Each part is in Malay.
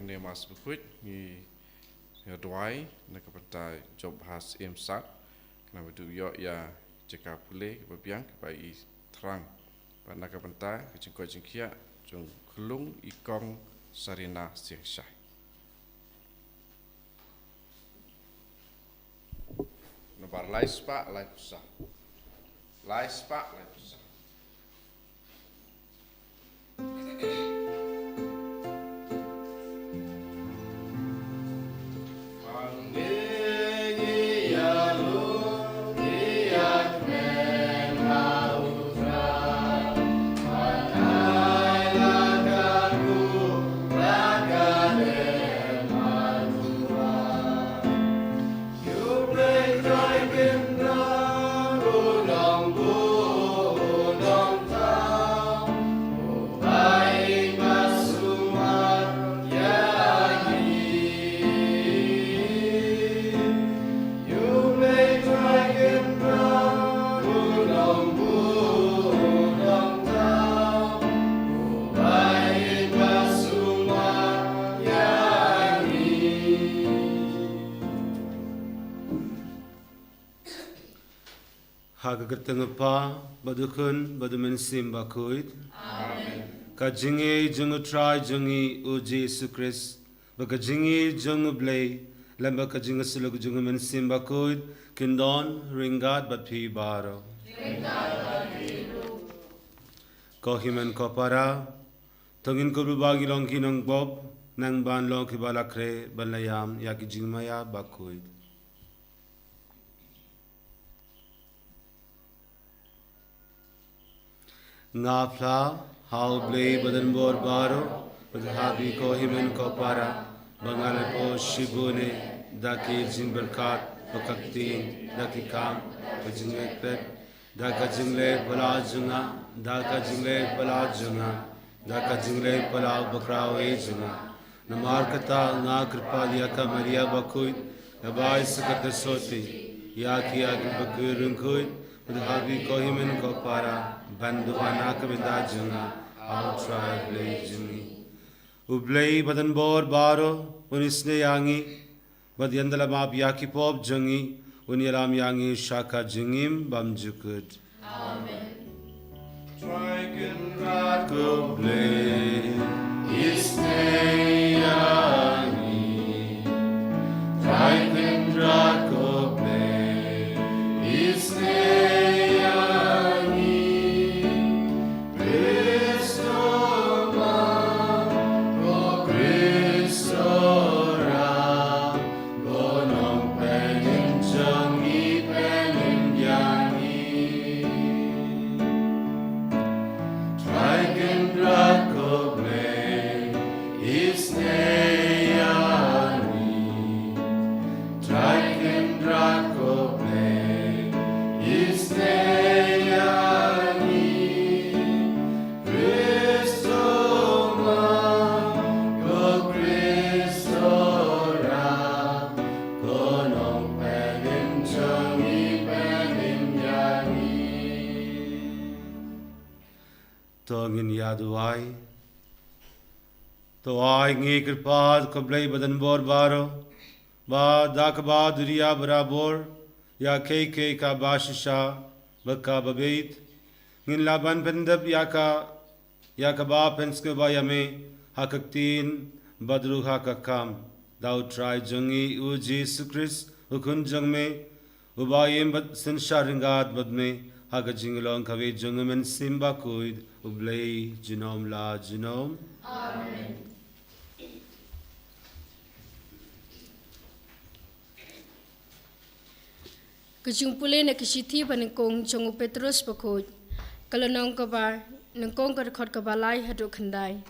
ne mas bukut ni doai na kapata job has imsak na betu yo ya cekap pulih kebabiang kebai terang pada kapata kecingko cingkia jung kelung ikong sarina siang syai Nomor lais pak, lais pusat. Lais pak, lais pusat. Hagagatangapa, badukun, badumensim bakuit. Amen. Kajingi jungu try jungi uji Yesu Christ. Bakajingi jungu blay. Lamba kajingi suluk jungu mensim bakuit. Kindon ringat batpi baro. Kohimen kopara. Tongin ko bubagi long kinong bob. Nang ban long kibalakre balayam yakijingmaya bakuit. Ngapla, hauble badan bor baro, paghabi ko himen ko para, bangal po shibune, daki jimberkat, pakaktin, daki kam, kajinglepet, daka jingle pala junga, daka jingle pala junga, daka jingle pala bakrawe junga. Namar kata nga kripaliya ka Maria bakuit, nabay sakata soti, yaki agribakirungkuit, paghabi ko himen ko para, Bandu anak benda junga, out try blay jungi. Ublay badan bor baro, unisne yangi, badyandala map yaki pop jungi, uniram yangi shaka jungim bam jukut. Amen. Triken rat go blay, isne yangi. Triken rat go blay, isne Tongin yaduai, to ai ngi kripad komplei badan bor baro, ba dak ba duriya barabor, ya ke ka bashisha, baka babeit, ngin laban pendab ya ka ba penske ba yame, hakaktin badru hakakam, dau try jungi uji sukris, ukun jangme, ubayim bad sinsharingat badme, hakajinglong kawe jungumen simba kuid, Ublay genom la genom. Amen. Kejumpule na kisiti panengkong jongu Petrus bakut. Kalau nong kaba nengkong kerkot kabalai haduk kendai.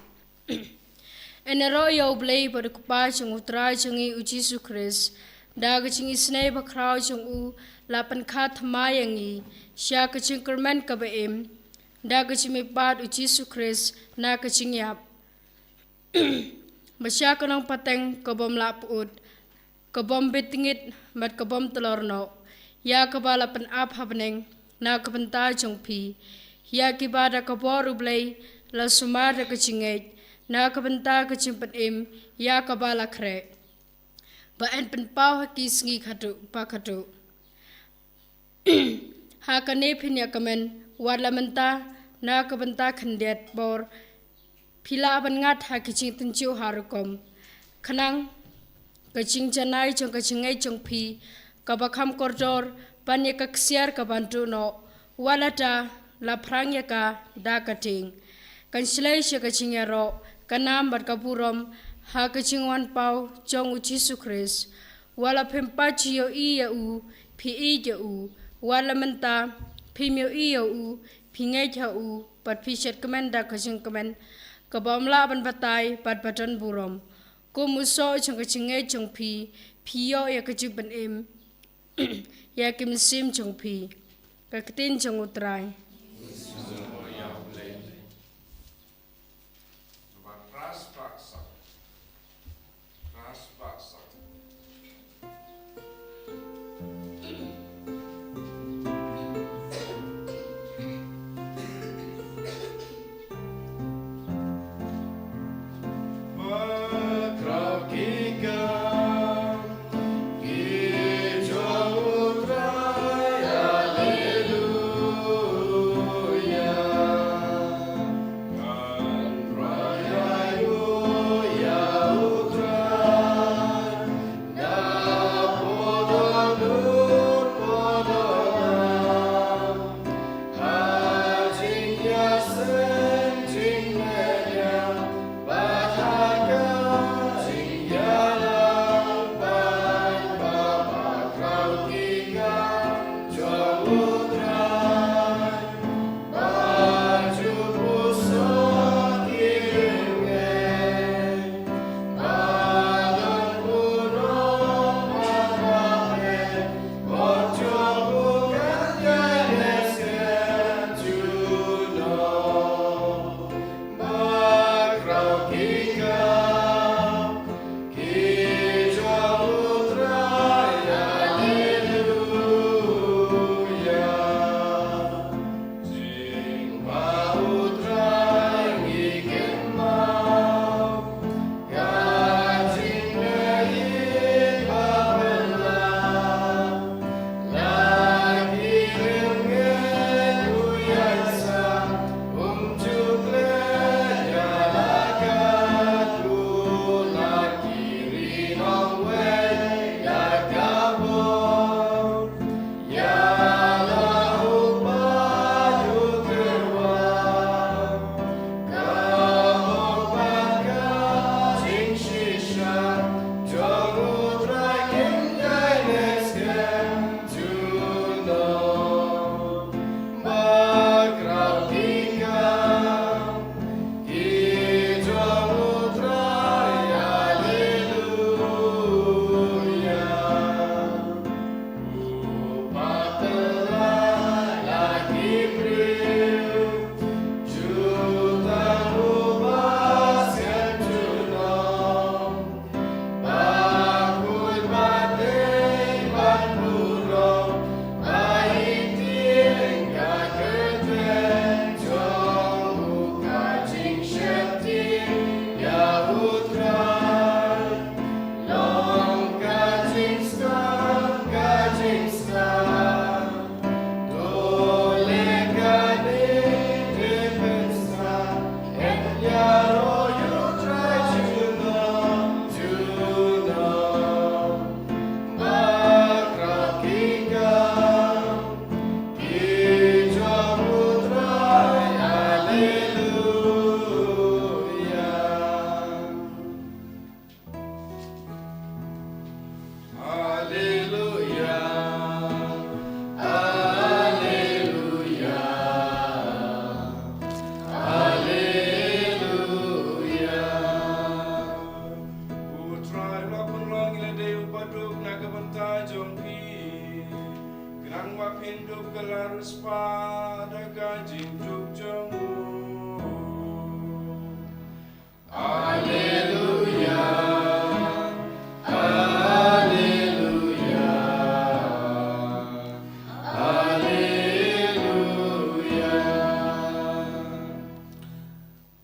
Enero ya ublay pada kupa jongu tra jongi uji sukres. Da kecing isnai bakrau jongu lapan kat mayangi. Sya kecing kerman kabaim. Da kecing mepat uji sukres na kecing yap. Masya kanong pateng kabom laput. Kabom betingit mat kabom telorno. Ya kabala pen ap happening na kapenta jong pi. Ya kibada kaboru blay la sumada kecingait. na kabanta kachimpan im ya kabala kre. Ba en pen pau hakis ngi khatu pa khatu. Ha kane phin ya kamen wala menta na kabanta khandet bor phila ban ngat ha kiching tunchu harukom. Khanang kaching janai chong kachingai chong phi kabakham koridor panye kaksiar kabantu no walata la prangya ka da kating kanslai she kaching ro kanam bar kapurom ha kaching wan pau chong uchi sukris wala phempa chiyo i ya u phi i ja u wala menta phi myo i ya u phi ngai cha u pat phi shet kamen da kaching kamen kabamla ban batai pat patan burom ko muso chong kaching ngai chong phi yo ya kaching ban im ya kim sim chong phi ka katin chong utrai Hallelujah.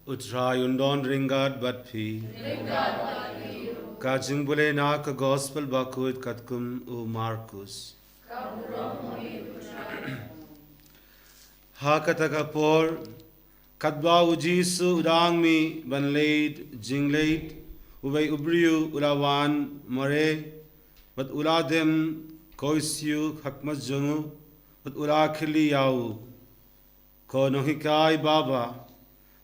Utrai undon ringat bat pi. Kajing bule na ka gospel bakut katkum u Markus. Ha kataka por katba ujisu udang mi ban leid jing leid ubay ubriu ulawan mare bat uladem koisyu hakmas jongu bat ulakili yau ko nohikai baba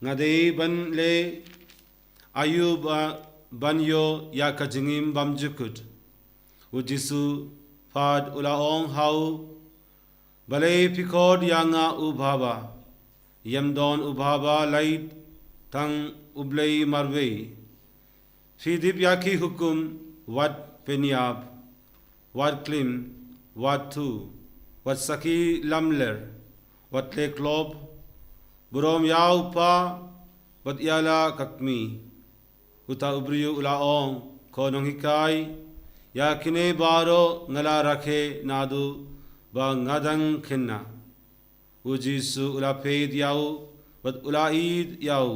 ngadei ban le ayuba banyo ya kajingim bamjukut ujisu pad ulaong hau balay pikod yanga ubhaba yamdon ubhaba lait tang ublay marway fidip yaki hukum wat penyab wat klim wat tu wat saki lamler wat leklob burom yau pa wat yala kakmi uta ubriyu ulaong konong hikai ya kine baro ngala rakhe nadu ba ngadang khinna ujisu ula peid yau wat ula id yau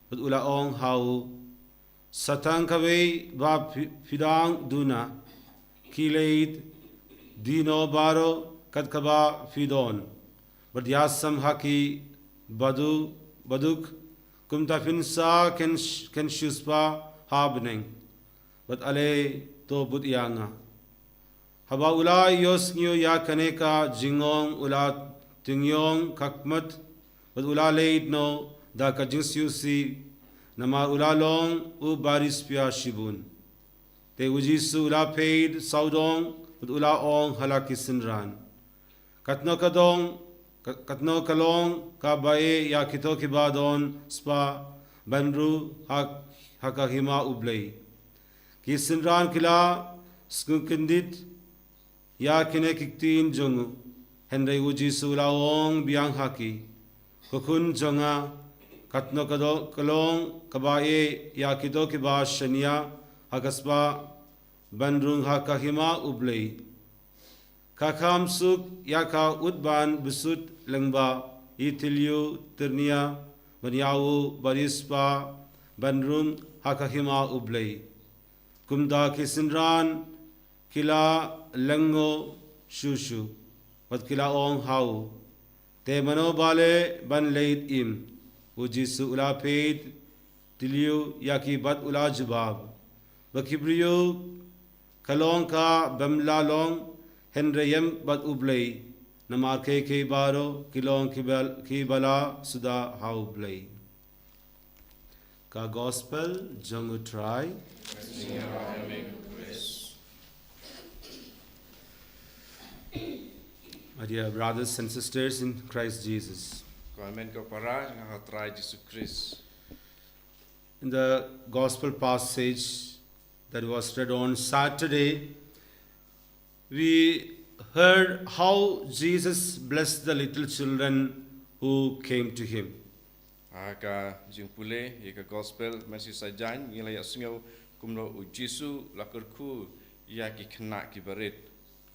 wat ula ong hau satang kawe ba fidang duna kileid dino baro katkaba fidon wat yasam haki baduk kumta finsa ken shuspa habneng wat ale to bud yanga haba ula yosnyo ya kaneka jingong ula tingyong kakmat wat ula leid no da ka jingsyusi nama ula long u baris pia shibun te ujisu ula paid saudong wat ula ong halakisinran katno kalong ka bae ya kito kibadon spa banru hakahima ublay kisinran kila skunkindit ya kine kiktin jongu henry uji sulaong biang haki kokun jonga katno kalong kabae ya kito kiba shania hagaspa banrung hakahima ublay kakam suk yaka utban besut lengba itilyu ternia banyawu barispa banrung hakahima ublay kumda kisinran kila lengo shushu wat kila ong hau te mano bale ban leid im ujisu ula peid tilyu yaki bat ula jubab bakibriyu kalong ka bamla long henreyem bat ublay namar ke baro kilong ki bala suda hau blay ka gospel jangu try my dear brothers and sisters in Christ Jesus. Ko amen ko para nga hatray Jesus Christ. In the gospel passage that was read on Saturday, we heard how Jesus blessed the little children who came to him. Aka jingpule ika gospel masih sajan ngila ya singaw kumno ujisu lakurku ya ki khna ki barit.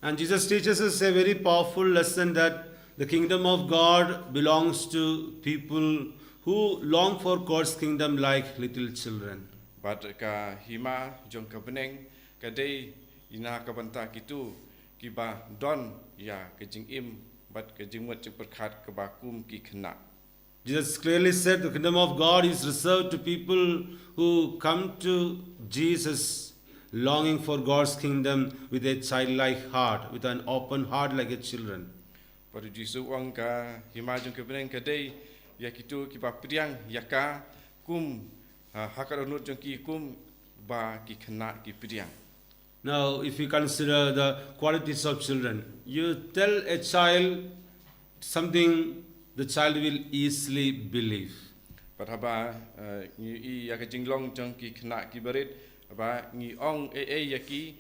And Jesus teaches us a very powerful lesson that the kingdom of God belongs to people who long for God's kingdom like little children. But ka hima jong ka beneng ka dei ina ka banta kitu ki ba don ya ka jing im but ka jing wat jing perkhat ka ba kum ki khna. Jesus clearly said the kingdom of God is reserved to people who come to Jesus longing for God's kingdom with a childlike heart, with an open heart like a children. Pada Jisu wang ka hima jong ka beneng ka dei ya kitu ki ba priang ya ka kum hakaronut jong ki kum ba ki khna ki priang. Now, if you consider the qualities of children, you tell a child something, the child will easily believe. Padahaba ni I ya ka jinglong jong ki khna ki barit ba ni ong ya ki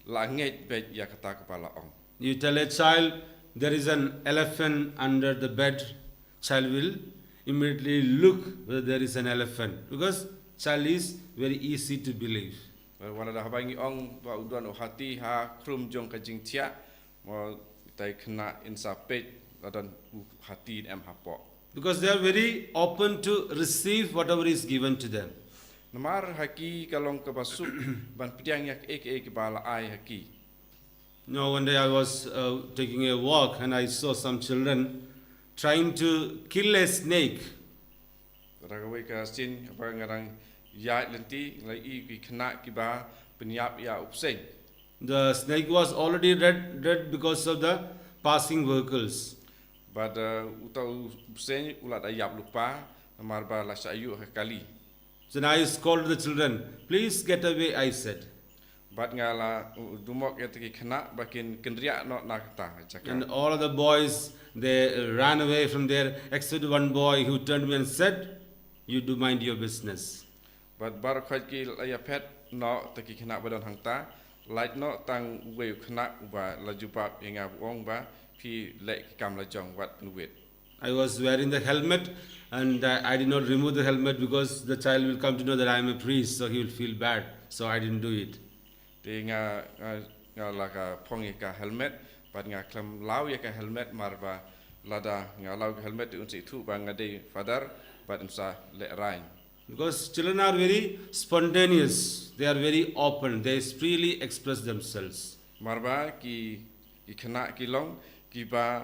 langet bet ya kata kepala ong. You tell a child there is an elephant under the bed, child will immediately look whether there is an elephant because child is very easy to believe. Wana dah bangi ong ba udan hati ha krum jong ka jing tia mo tai khna insapet dan hati em hapo. because they are very open to receive whatever is given to them. Namar haki kalong ke basuk ban pediang yak ek bala ai haki. One day I was taking a walk and I saw some children trying to kill a snake. Ragawai ka sin apa ngarang ya lenti lai ki kena ki ba penyap ya upseng. The snake was already dead because of the passing vehicles. Bad utau upseng ulat ayap lupa namar ba la sayu hakali. So I called the children, please get away, I said. Bad ngala dumok ya teki kena bakin kendriak not nakta And cakap. all of the boys, they ran away from there, except one boy who turned to me and said, you do mind your business. Bad bar khaj ki laya pet no teki kena badon hangta. Light no tang uwe kena ba la jubab yang abong ba pi lek kam la jong wat penuit. I was wearing the helmet and I did not remove the helmet because the child will come to know that I am a priest, so he will feel bad. So I didn't do it. Te nga la ka phong ka helmet, bad nga klam lau ya ka helmet marba lada nga lau ka helmet unsi tu ba nga de father bad unsa le rain. Because children are very spontaneous, they are very open, they freely express themselves. Marba ki kena ki long ki ba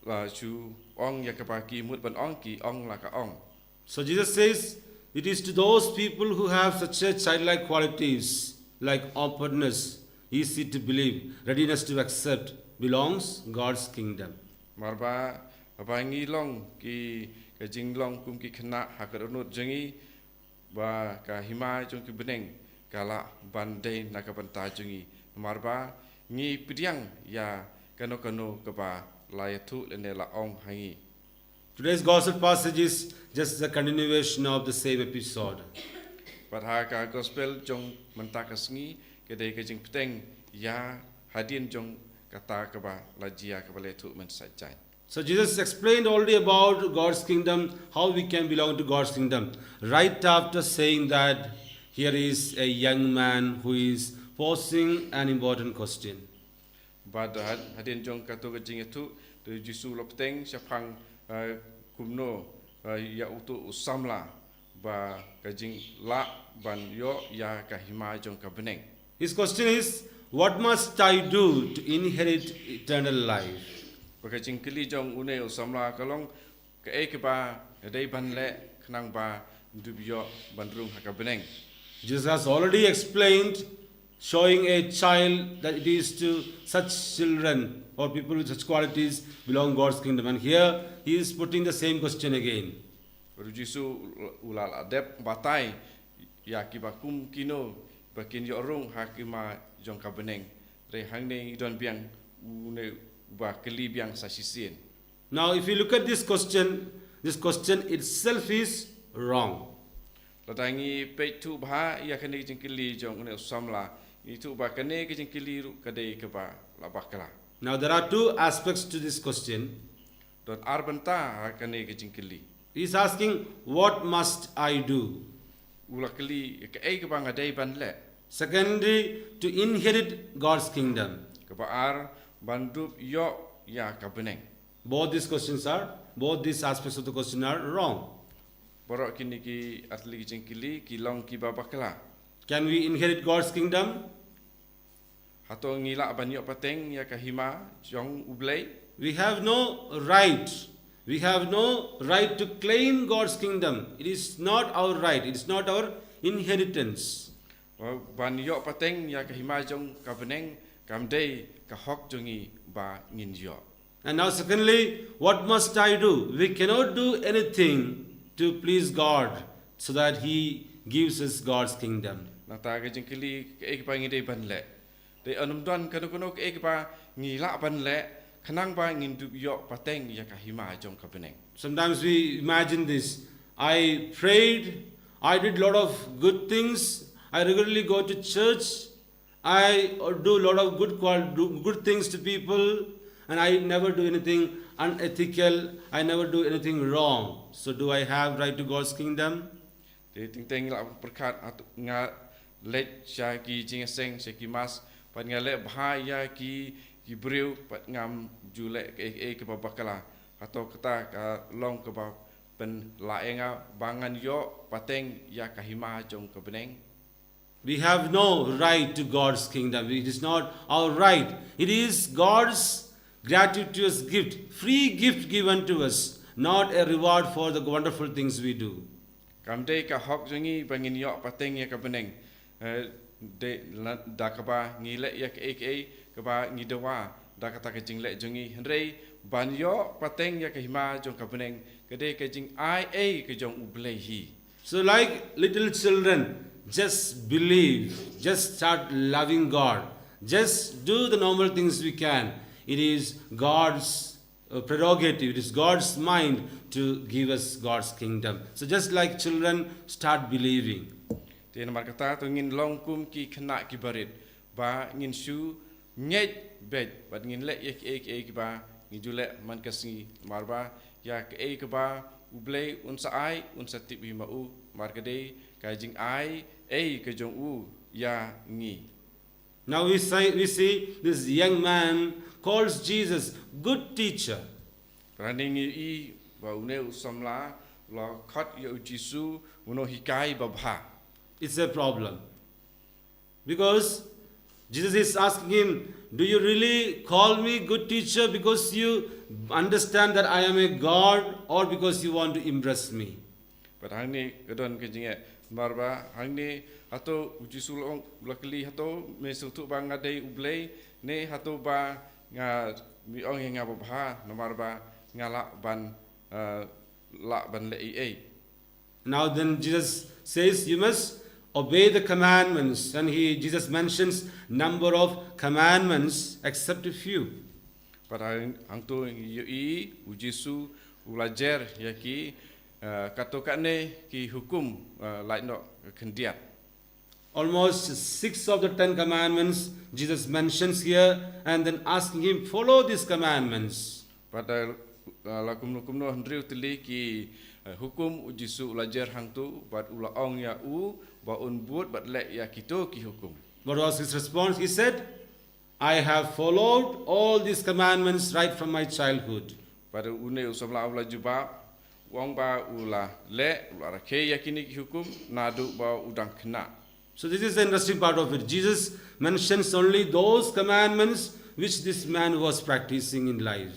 la chu ong ya ka ba ki mut ban ong ki ong la ka ong. So Jesus says, it is to those people who have such a childlike qualities, like openness, easy to believe, readiness to accept, belongs God's kingdom. Marba abangi long ki ka jing long kum ki kena hakarunut jengi ba ka hima jong ki beneng kala bandai nakabanta jengi marba ngi pidiang ya kano ka ba layatu lenela ong hangi. Today's gospel passage is just the continuation of the same episode. Padha ka gospel jong mentakasngi kedai ka jing peteng ya hadin jong kata ka ba lajia ka baletu mensajai. So Jesus explained already about God's kingdom, how we can belong to God's kingdom. Right after saying that, here is a young man who is posing an important question. Bad hadin jong katu ka jing itu tu jisu lopteng syapang kumno ya utu usamla ba ka jing la ban yo ya ka hima jong ka beneng. His question is, what must I do to inherit eternal life? Baka jing kili jong une usamla kalong ka ke ba dei ban le khnang ba dubyo bandrung ha ka beneng. Jesus has already explained, showing a child that it is to such children or people with such qualities belong God's kingdom. And here he is putting the same question again. Baru jisu ulal adep batai ya ki ba kum kino bakin yo rung hakima jong ka beneng. Re hang ne don biang une ba keli biang sa sisien. Now, if you look at this question itself is wrong. Latangi peitu bha ya kene jing kili jong une usamla itu ba kene ke jing kili ru kadai ke ba la bakala. Now, there are two aspects to this question. Don arbenta kene ke jing kili. He is asking, what must I do? Ula keli ke ba ngadai ban le. Secondly, to inherit God's kingdom. Ke ba ar bandup yo ya ka beneng. Both these aspects of the question are wrong. Borok kini ki atli jing kili ki long ki ba bakala. Can we inherit God's kingdom? Hato ngila banyo pateng ya kahima jong ublay. We have no right. We have no right to claim God's kingdom. It is not our right. It is not our inheritance. Banyo pateng ya kahima jong kabeneng kamdei kahok jongi ba nginjo. And now secondly, what must I do? We cannot do anything to please God so that He gives us God's kingdom. Nata ke jengkili ke ba ngidei ban le. De anumdan kanu ke ba ngila ban le khanang ba ngindu yo pateng ya kahima jong kabeneng. Sometimes we imagine this. I prayed, I did a lot of good things, I regularly go to church, I do a lot of good things to people, and I never do anything unethical, I never do anything wrong. So do I have right to God's kingdom? De ting la perkat nga let sha ki jing seng ki mas pat nga le bahaya ki breu pat ngam jule ke ba bakala atau kata ka long ke ba pen laenga bangan yo pateng ya kahima jong kebeneng. We have no right to God's kingdom. It is not our right. It is God's gratuitous gift, free gift given to us, not a reward for the wonderful things we do. Kamde ka hok jongi bangin yo pateng ya kebeneng. De dakaba ngile ya ke kaba ngidawa dakata ke jingle jongi henrei ban yo pateng ya kahima jong kebeneng kede ke jing ai ke jong ublehi. So, like little children, just believe, just start loving God, just do the normal things we can. It is God's prerogative, it is God's mind to give us God's kingdom. So, just like children, start believing. Tiada markata tu ngin long kum ki kena ki barit, ba ngin su nyet bed, ba ngin le ek ba ngin jule man kasi marba ya ke ba ublei unsa ai unsa tibi mau markade kajing ai ke jong u ya ngi. Now we see this young man calls Jesus good teacher. Rani ngi I ba une usamla la khat ya Jisu uno hikai babha. It's a problem. Because Jesus is asking him, do you really call me good teacher because you understand that I am a God or because you want to impress me? But hangni kadon kajing marba hangni hato Jisu long luckily hato mesutu bang ngadai ublei ne hato ba nga mi ong nga babha namarba ngala ban la ban le. Now then Jesus says you must obey the commandments, and Jesus mentions number of commandments except a few. But hang tu I Jisu ulajer yaki katokane ki hukum like no kendiat. Almost 6 of the 10 commandments Jesus mentions here, and then asking him follow these commandments. Pada lakum hendriu teli ki hukum Jisu ulajer hang tu bat ula ong ya ba unbut bat le ya kito ki hukum. What was his response? He said, I have followed all these commandments right from my childhood. Pada une usamla ula jubab wong ba ula le ula rakhe ya kini ki hukum nadu ba udang kena. So this is the interesting part of it. Jesus mentions only those commandments which this man was practicing in life.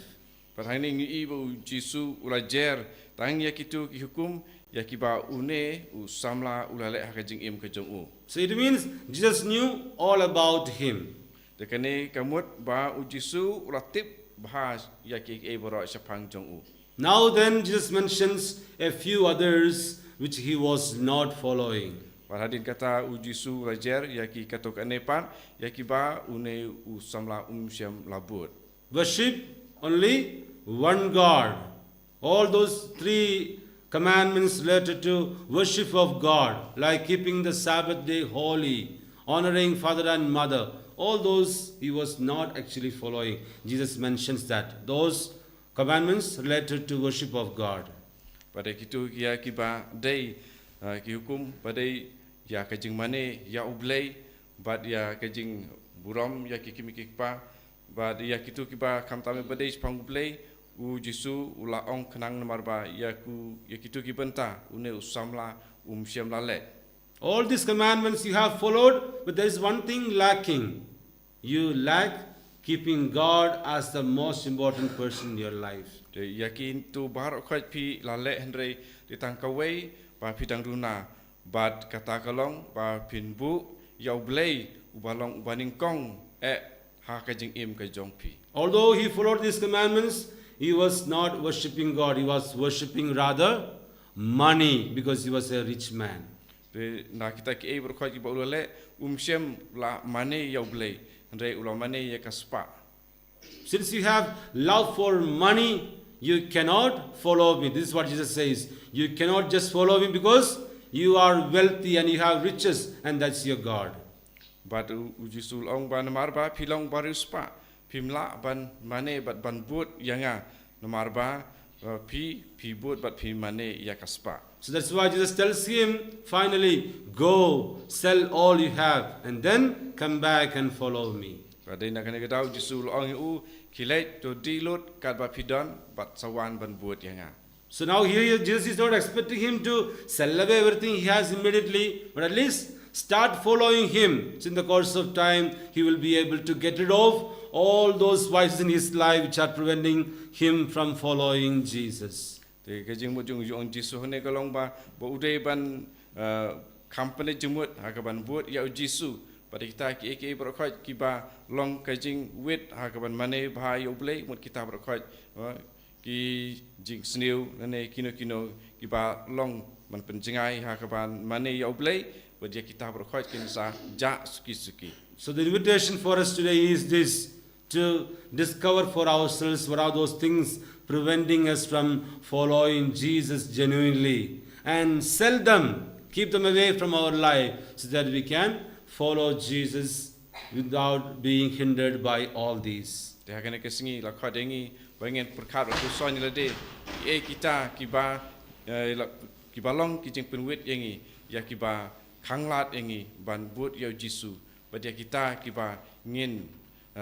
Pada hari ini ibu Jisu ulajer tang ya kito ki hukum ya kiba une usamla ula le hakajing im kejong u. So it means Jesus knew all about him. Dekane kamut ba Jisu ulatip bahas ya ki boro sapang jong u. Now then Jesus mentions a few others which he was not following. Hadin kata Jisu ulajer ya ki katok anepan ya kiba une usamla syam labut. Worship only one God. All those 3 commandments related to worship of God, like keeping the Sabbath day holy, honoring father and mother, all those he was not actually following. Jesus mentions that. Those commandments related to worship of God. Pada kitu ya kiba day ki hukum pada ya kajing mane ya ublei bad ya kajing buram ya kikimikikpa bad ya kitu kiba kamtame pada spang ublei Jisu ula ong kenang namarba ya kitu kibenta une usamla syam lale. All these commandments you have followed, but there is one thing lacking. You lack keeping God as the most important person in your life. Yakin tu bar khoi pi lale henrei ditangkawai ba pidang runa bad kata kalong ba pinbu ya ublei ubalong ubaning kong ha kajing im kajong pi. Although he followed these commandments, he was not worshipping God. He was worshipping rather money because he was a rich man. Na kita ki berkhoi ki ba ulale syam la mane ya ublei henrei ula mane ya kaspa. Since you have love for money, you cannot follow me. This is what Jesus says. You cannot just follow me because you are wealthy and you have riches and that's your God. But Jisu ong ban marba pilong baruspa pimla ban mane bat ban but yanga namarba pi but bat pi mane ya kaspa. So that's why Jesus tells him finally, go sell all you have and then come back and follow me. Pada nak kena kedau Jisu ong kilai to dilot kat ba pidon bat sawan ban but yanga. So now here Jesus is not expecting him to sell away everything he has immediately, but at least start following him. So in the course of time, he will be able to get rid of all those vices in his life which are preventing him from following Jesus. Thì cái jing mo jung jung Jisu hone kalong ba bo udai ban company jumut ha ka ban buat ya Jisu pada kita ki berkhot ki ba long ka jing wit ha ka ban mane bha yo blai mut kita berkhot ki jing sniu nane kino ki ba long man penjengai ha ka ban mane yo blai dia kita berkhot kin sa ja suki. So the invitation for us today is this, to discover for ourselves what are those things preventing us from following Jesus genuinely, and sell them, keep them away from our life, so that we can follow Jesus without being hindered by all these. Dia kena kesingi la kha dengi bangen perkhat tu soin la de kita ki ba long ki jing penwit yengi ya ki ba khanglat yengi ban but yo Jisu badia kita ki ba ngin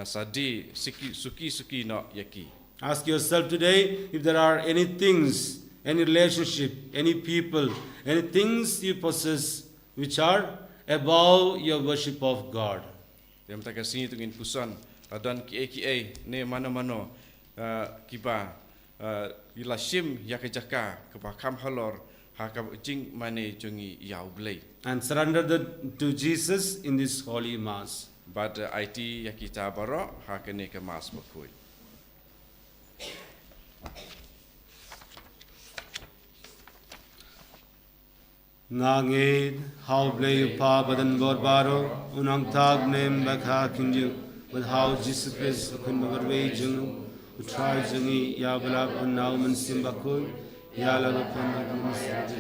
sadi suki no yaki. Ask yourself today if there are any things, any relationship, any people, any things you possess which are above your worship of God. Dia mta kesingi tu ngin pusan dan ki ne mano kiba ila shim yakajaka keba kam halor ha ka jing mane jungi yau blai. And surrender to Jesus in this holy mass. But IT yakita baro ha kene ke mas bakui. Nanged how blay pa badan borbaro unang tag nem bakha kinju with how Jesus Christ kun magarwe jung utrai jungi ya balab unaw man simbakul ya lagapan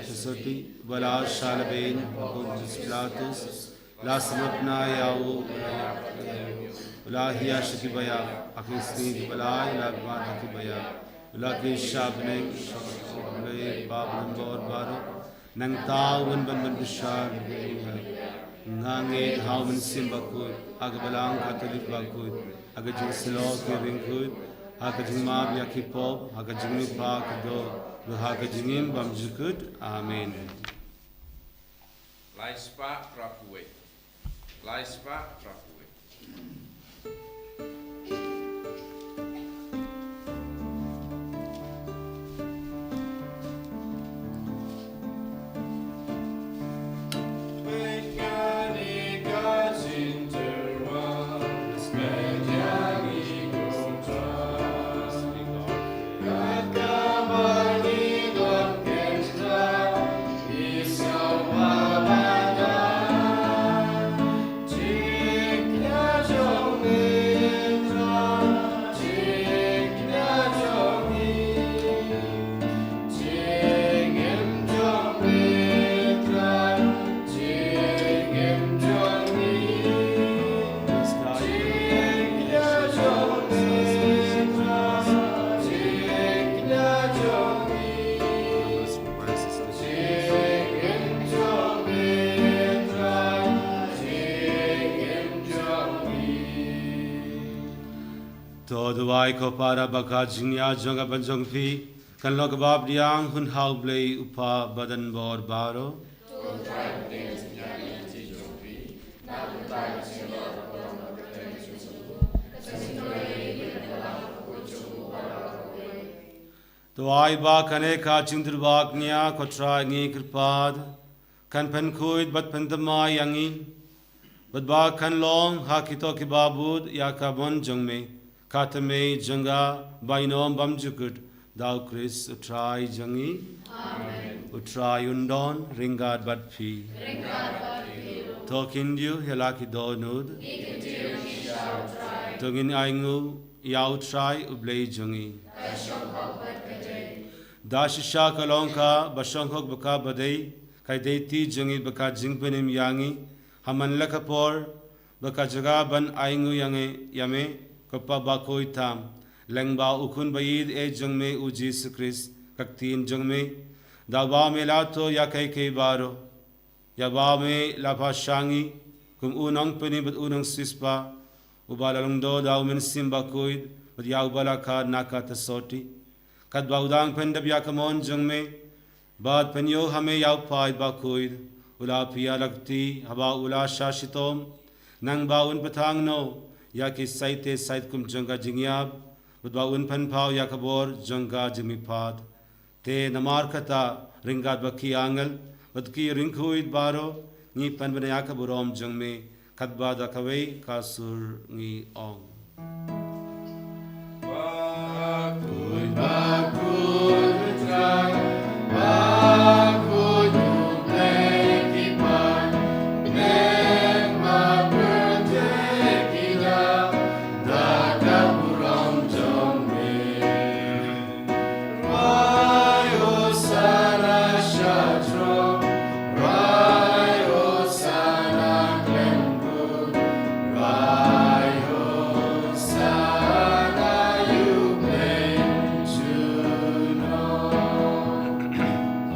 soti bala shalabain bujus platus la samapna yao la hiya shikibaya akisni bala la bata kibaya la ke shabne blay pa badan borbaro nang tawon ban bishar ngange hawen simbakut agbalang katolik bakut agajing silo kebingkut agajing mab yakipop agajing pa kado agajingim bamjukut. Amen. Laispa prapuwe. Dwai ko para baka jingya jonga banjong phi kan log bab diang hun hau blei upa badan bor baro Dwai ba kane ka chingdur bak nya ko tra ngi krpad kan pen kuid bat pendama yangi bat ba kan long ha kito ki babud ya ka bon jongme Katame janga bainom bamjukut thou Chris utrai jangi utrai undon ringad badpi tokindu helaki donud togin aingu yautrai ublei jangi dashisha kalonka bashankhok baka badai kaideti jangi baka jingpenim yangi haman lakapor baka jaga ban aingu yange yame Kapa bakoi tham lengba ukun bayid e jangme u Jesus Christ kaktin jangme dawa me lato ya kai kai baro ya ba me la pashangi kum unang peni but unang sispa ubalalong do daw men simba koid but ya ubala ka nakata soti kat baudang pendap yakamon jong me bad penyo hame yaw paid bakuid ula pia lagti haba ula shashitom nang baun patang no yaki saite sait kum jonga jingyab bad baun pan pau yakabor jonga jimipad te namar kata ringat baki angal bad ki ringkuid baro ni pan bana yakaburom jong me kat bada kawei kasur ngi ong bakuid bakuid trai bakuid kipan nek mapertekida dakaburom jong me rayo sana shatro rayo sana klembu rayo sana yuble juno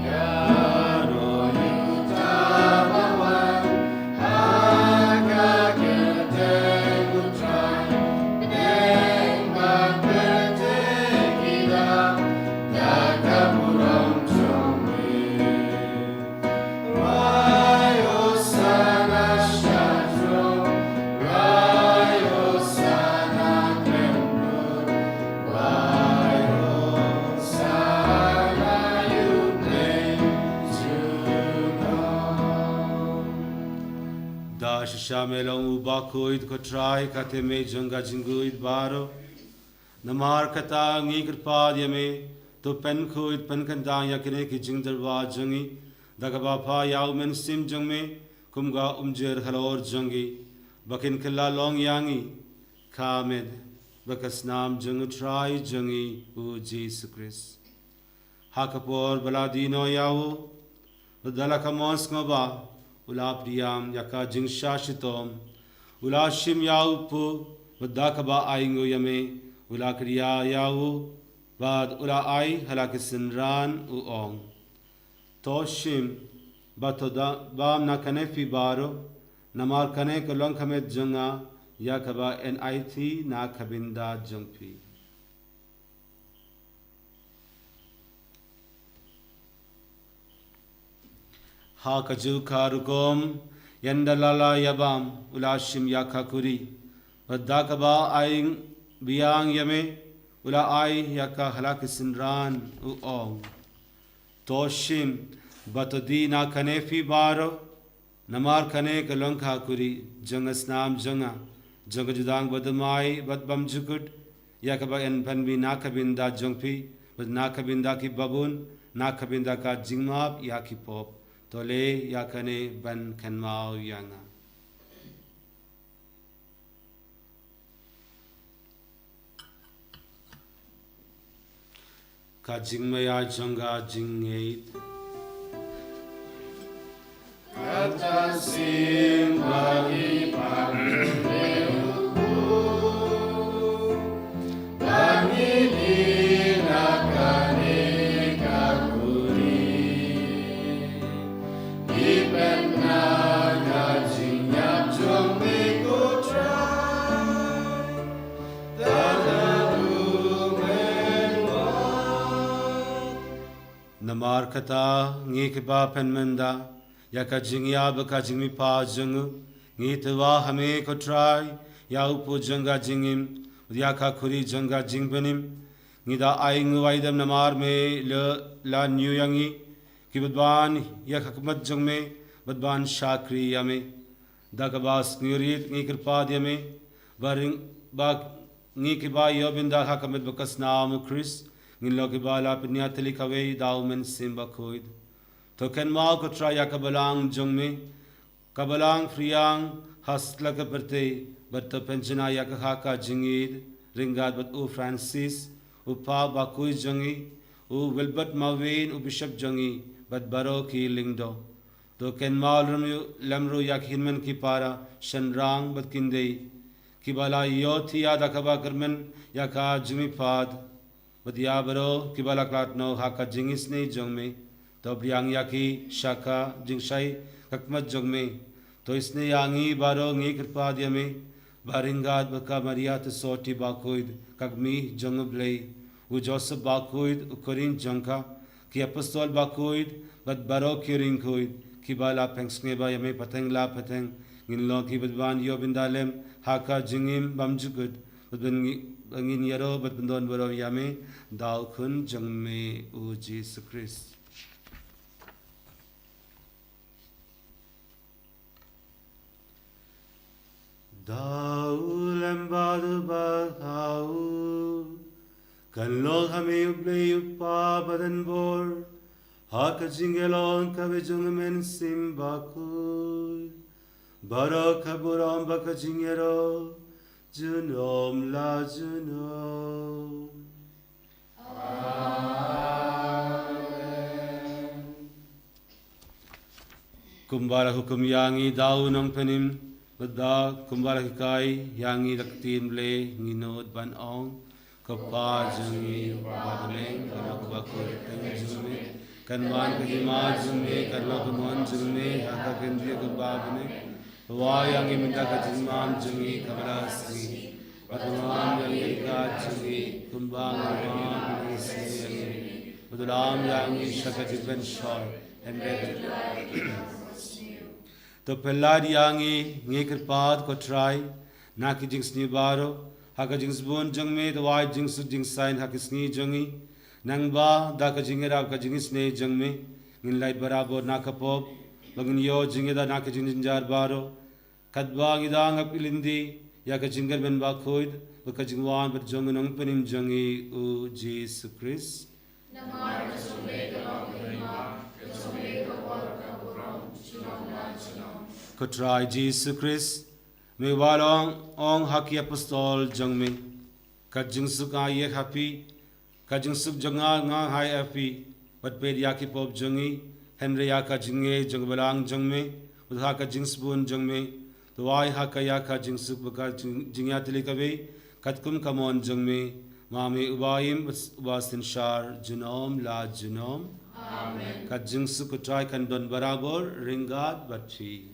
yaro yutabawan hakakete gutrai nek mapertekida dakaburom jong me rayo sana shatro rayo sana klembu rayo sana yuble juno dash shamelong ubakuid ko try kate me jonga jinguid baro namar kata ngi krpad yame to pen khuid pen kan dang yakine ki jing darwa jongi dagaba pha yaw men sim jong me kumga umjer halor jongi bakin khalla long yangi khamed bakas nam jong try jongi u Jesus Christ hakapor baladino yawo dala kamons ngoba ula priyam yaka jing shashitom ula shim yaw pu badakaba aingo yame ula kriya yawo bad ula ai halakisin ran u ong toshim batoda bam na kanefi baro namar kane kolong khamet jonga yakaba nit na khabinda jongpi ha kaju karukom yandalala yabam ulashim yakakuri badakaba aing biang yame ula ai yaka halakisin ran u ong toshim batodi na kanefi baro namar kane kolong khakuri jongas nam jonga jonga judang badamai badbam jukut yakaba en panbi na khabinda jongpi bad na khabinda ki babun na khabinda ka jingmap yaki pop tole yakane ban kanmao yanga ka jingmaya jonga jingeit kata sim bagi pamleuku bagi dinakane kakuri ipenna gajinyap jong miko try namar kata ngikba penmenda yaka jingya baka jingmi pa jungu ngitwa hame ko try ya upu janga jingim yaka khuri janga jingbenim ngida aingu waidam namar me la new yangi kibadban yaka kumat jungme badban shakri yame dakabas ngurit ngikirpa yame baring bak ngikiba yobinda hakamet bakas naam Chris ngilo kibala pinyatli kawe daumen simba koid to ken mau ko try yakabalang jungme kabalang friyang hasla ka berte batta penjana yakaka jingid ringad bat u Francis u pa bakui jungi u wilbert mawen u bishop jungi bat baro ki lingdo to ken mau lamru yakhinman ki para shanrang bat kindei kibala yothi yada kaba karmen yaka jumi pad badia baro kibala klatno haka jingis ne jongme to briang yaki shaka jingshai kakmat jongme to isne yangi baro ngi kripa diame baringad baka maria to soti bakoid kagmi jongoblei u Joseph bakuid u Corin jangka ki apostol bakuid bat baro kiring kuid ki bala pengsngeba yame pateng la pateng ngin lo ki badban yo bindalem haka jingim bamjugud badban ngin yaro badbandon baro yame dal kun jangme u Jesus Christ. Daul embadu bagau kan lo hame ublei upa badan bor haka jingelon kabejung men simbaku baro kaburam baka jingero junom la junom. Kumbara hukum yangi dau nong penim Bada kumbara hikai yangi laktin ble nginod ban ong kapa jungi babaneng kana kubako teng jungi kanwan kajima jungi kanlo kumon jungi haka kendri kubabane wa yangi minta kajimam jungi kamara singi Batulam yangi ka jungi kumbang kumam yangi Badulam yangi shakatiban shor and तो पहला Yanghee ngekar pad ko try na ki jings ni baro haka jings bon jang me the wide jings jings sign haka sni jangi nang ba da ka jingera ka jings ne jang me ngin light barabor na ka pop bagin yo jingeda na ka jinjar baro kadba ngidang apilindi ya ka jingar ben ba khoid ka jingwan ber jong nang penim jangi u Jesus Christ namar sumbe ka Kotrai Jesus Christ, me walong ong haki apostol jang me, kat jing suk ye happy, kat jing suk janga nga hai happy, but ped yaki pop jangi, Henry yaka jinge jang balang jang me, with haka jing spoon jang me, the wai haka yaka jing suk baka jingya telikabe, kat kum kamon jang me, mami ubayim ubasin shar junom la junom. Amen. Kat jing suk kotrai kan don barabor ringat batri.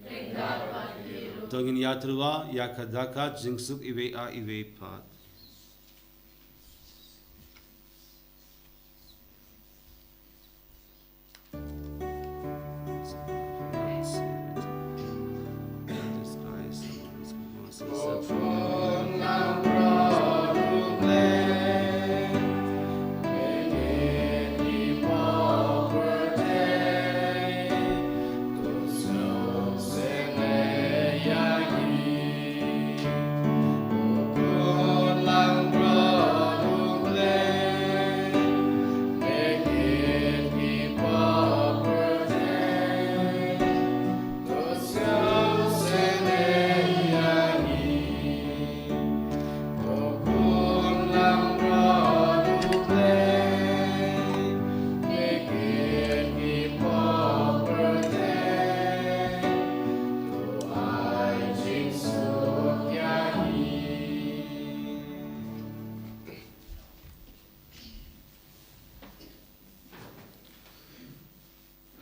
Tongin yatruwa yakadaka jing suk iwe a iwe pat.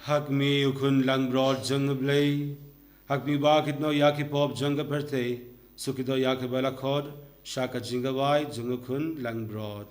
Hak mi ukun lang broad jung blay, hak mi bakit no yaki pop jung perte, sukito yaki bala kod, shaka jingawai jung ukun lang broad.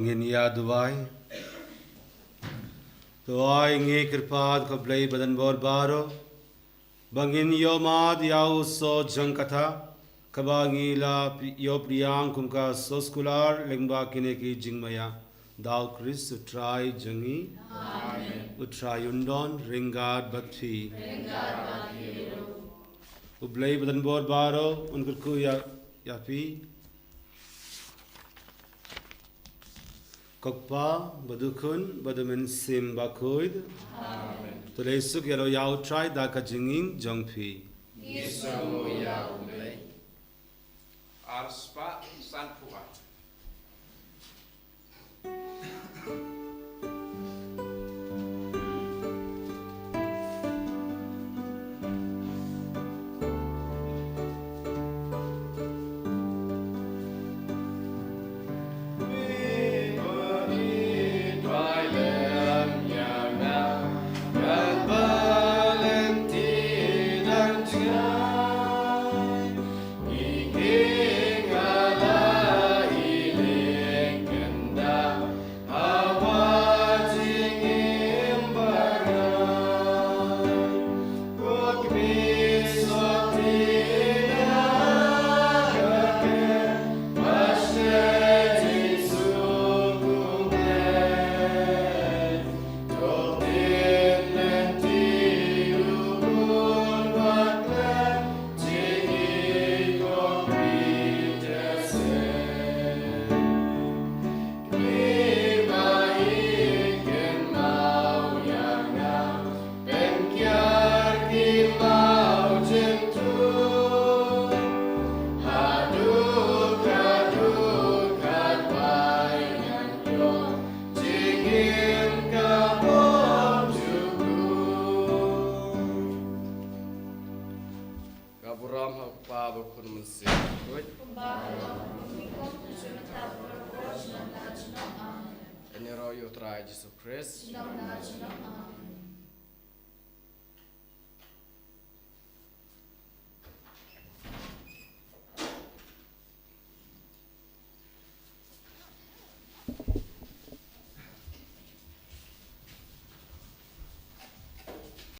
ngin ya duai duai nge kirpad ko blai badan bor baro bangin yo mad yau so jangkatha kabangi la yo priyang kumka soskular lengba kine ki jingmaya dau Chris utrai jangi amen utrai undon ringad bathi ublai badan bor baro unkur ku ya pi kokpa badukun badumen sim bakuid amen tulay suk yalo yau try da ka jinging jongphi Isamu ya ulay. Arspa sanpua. Jesus Christ.